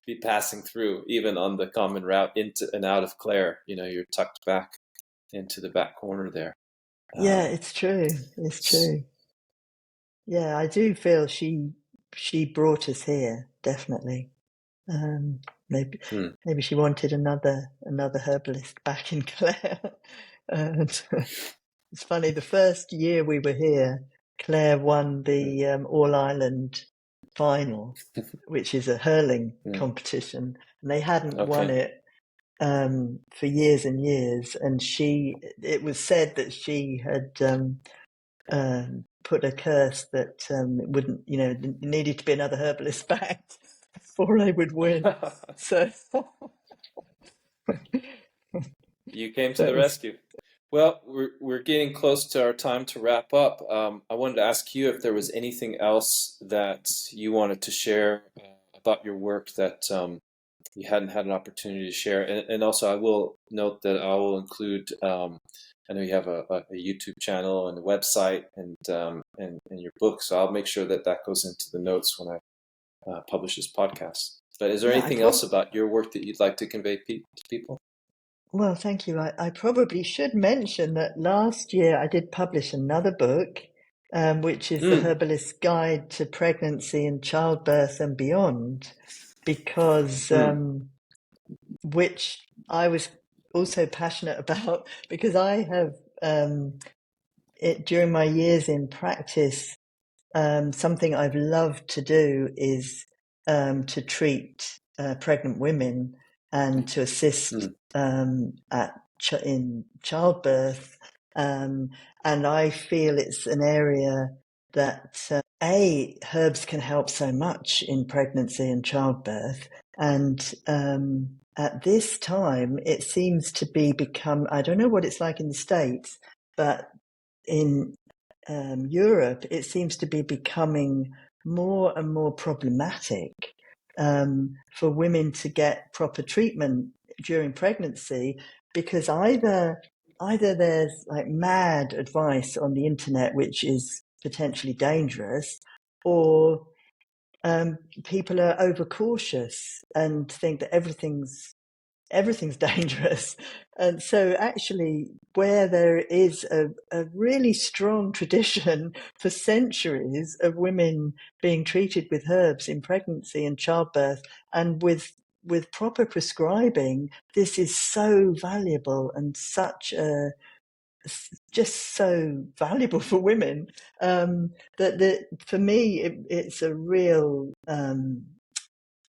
be passing through, even on the common route into and out of Clare. You're tucked back into the back corner there. Yeah, it's true. It's true. Yeah, I do feel she brought us here, definitely. Maybe she wanted another herbalist back in Clare. And it's funny, the first year we were here, Clare won the All Ireland final, which is a hurling competition, and they hadn't won it for years and years. And it was said that she had put a curse that it wouldn't, it needed to be another herbalist back before they would win. So you came to the rescue. Well, we're getting close to our time to wrap up. I wanted to ask you if there was anything else that you wanted to share about your work that you hadn't had an opportunity to share. And also, I will note that I will include, I know you have a YouTube channel and a website and your book, so I'll make sure that goes into the notes when I publish this podcast. But is there anything else about your work that you'd like to convey to people? Well, thank you. I probably should mention that last year I did publish another book, which is The Herbalist's Guide to Pregnancy and Childbirth and Beyond, because which I was also passionate about, because I have during my years in practice, something I've loved to do is to treat pregnant women and to assist in childbirth, and I feel it's an area that herbs can help so much in pregnancy and childbirth, and at this time it seems to be I don't know what it's like in the States, but in Europe it seems to be becoming more and more problematic for women to get proper treatment during pregnancy, because either there's like mad advice on the internet which is potentially dangerous, or people are overcautious and think that everything's dangerous. And so actually, where there is a really strong tradition for centuries of women being treated with herbs in pregnancy and childbirth, and with with proper prescribing, this is so valuable and just so valuable for women, that for me it's a real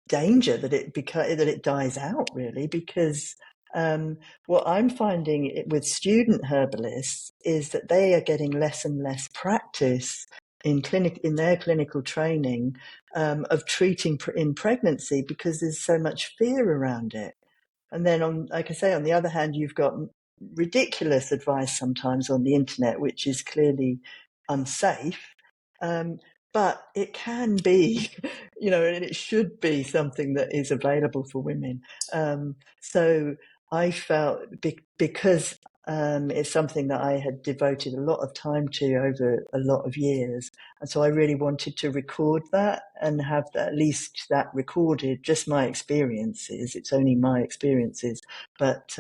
danger that it dies out, really, because what I'm finding with student herbalists is that they are getting less and less practice in their clinical training of treating in pregnancy, because there's so much fear around it. And then, like I say, on the other hand, you've got ridiculous advice sometimes on the internet, which is clearly unsafe. But it can be, and it should be something that is available for women. So I felt because it's something that I had devoted a lot of time to over a lot of years. And so I really wanted to record that and have at least that recorded, just my experiences. It's only my experiences. But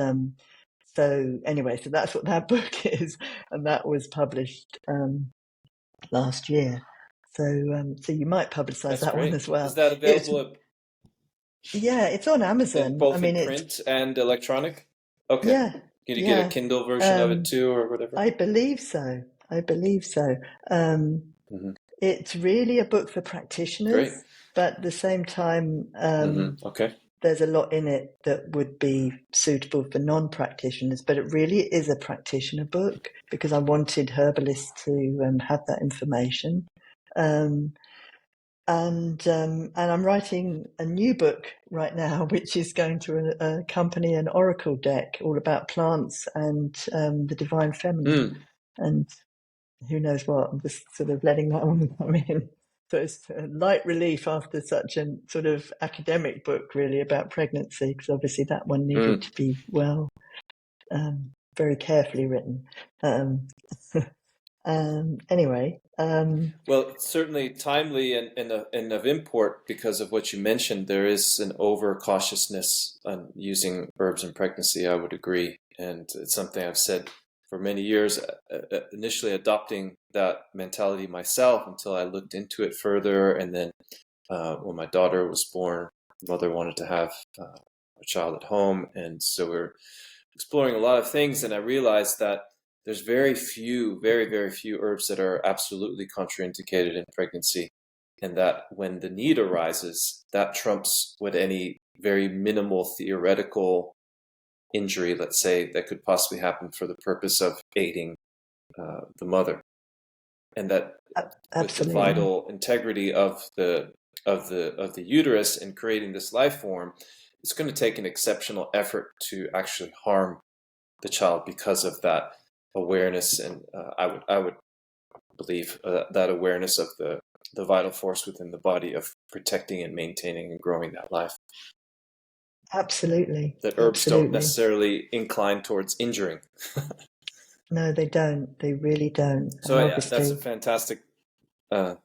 so anyway, so that's what that book is. And that was published last year. So you might publicize that one as well. Is that available? It's on Amazon. Both in print and electronic? Okay. Yeah. Can you get a Kindle version of it too, or whatever? I believe so. It's really a book for practitioners. Great. But at the same time, Okay. there's a lot in it that would be suitable for non-practitioners. But it really is a practitioner book, because I wanted herbalists to have that information. And I'm writing a new book right now, which is going to accompany an oracle deck all about plants and the divine feminine. And who knows what, I'm just sort of letting that one come in. So it's a light relief after such a sort of academic book, really, about pregnancy, because obviously that one needed to be very carefully written. Anyway. Well, it's certainly timely and of import because of what you mentioned. There is an over-cautiousness on using herbs in pregnancy, I would agree. And it's something I've said for many years, initially adopting that mentality myself until I looked into it further. And then when my daughter was born, mother wanted to have a child at home. And so we're exploring a lot of things. And I realized that there's very few herbs that are absolutely contraindicated in pregnancy, and that when the need arises, that trumps what any very minimal theoretical injury, let's say, that could possibly happen for the purpose of aiding the mother, and that with the vital integrity of the uterus in creating this life form, it's going to take an exceptional effort to actually harm the child because of that awareness, and I would believe that awareness of the vital force within the body of protecting and maintaining and growing that life. Absolutely. That herbs don't necessarily incline towards injuring. No, they don't. They really don't. So yeah, that's a fantastic. Well.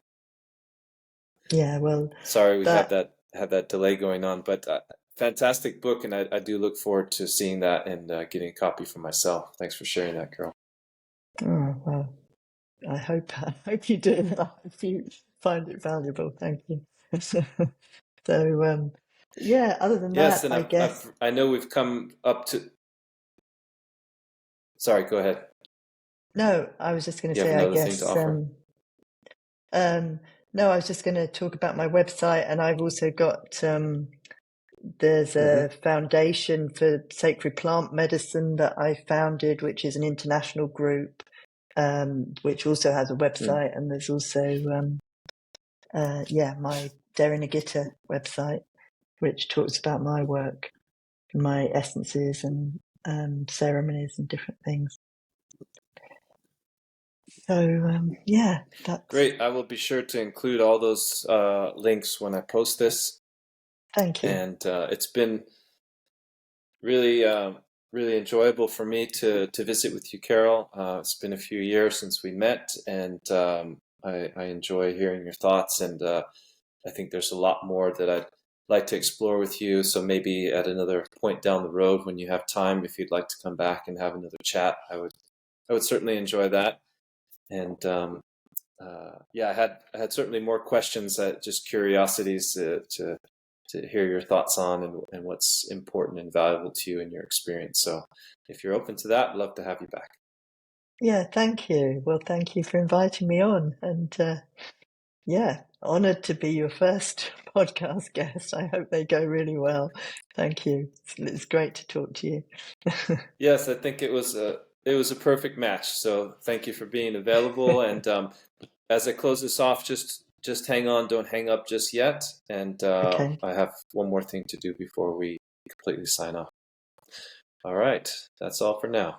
Sorry, we had that delay going on, but. Fantastic book, and I do look forward to seeing that and getting a copy for myself. Thanks for sharing that, Carole. Oh, well, I hope you do. I hope you find it valuable. Thank you. So, other than that, I guess... I know we've come up to... Sorry, go ahead. No, I was just going to say, I guess... no, I was just going to talk about my website, and I've also got... there's a foundation for sacred plant medicine that I founded, which is an international group, which also has a website. And there's also, my Derrynagittah website, which talks about my work, my essences and ceremonies and different things. So, that's great. I will be sure to include all those links when I post this. Thank you. And it's been really, really enjoyable for me to visit with you, Carole. It's been a few years since we met, and I enjoy hearing your thoughts. And I think there's a lot more that I'd like to explore with you. So maybe at another point down the road, when you have time, if you'd like to come back and have another chat, I would certainly enjoy that. And I had certainly more questions, just curiosities to to hear your thoughts on and what's important and valuable to you in your experience. So if you're open to that, I'd love to have you back. Yeah, thank you. Well, thank you for inviting me on. And yeah, honoured to be your first podcast guest. I hope they go really well. Thank you. It's great to talk to you. Yes, I think it was a perfect match. So thank you for being available. And as I close this off, just hang on, don't hang up just yet. And Okay. I have one more thing to do before we completely sign off. All right, that's all for now.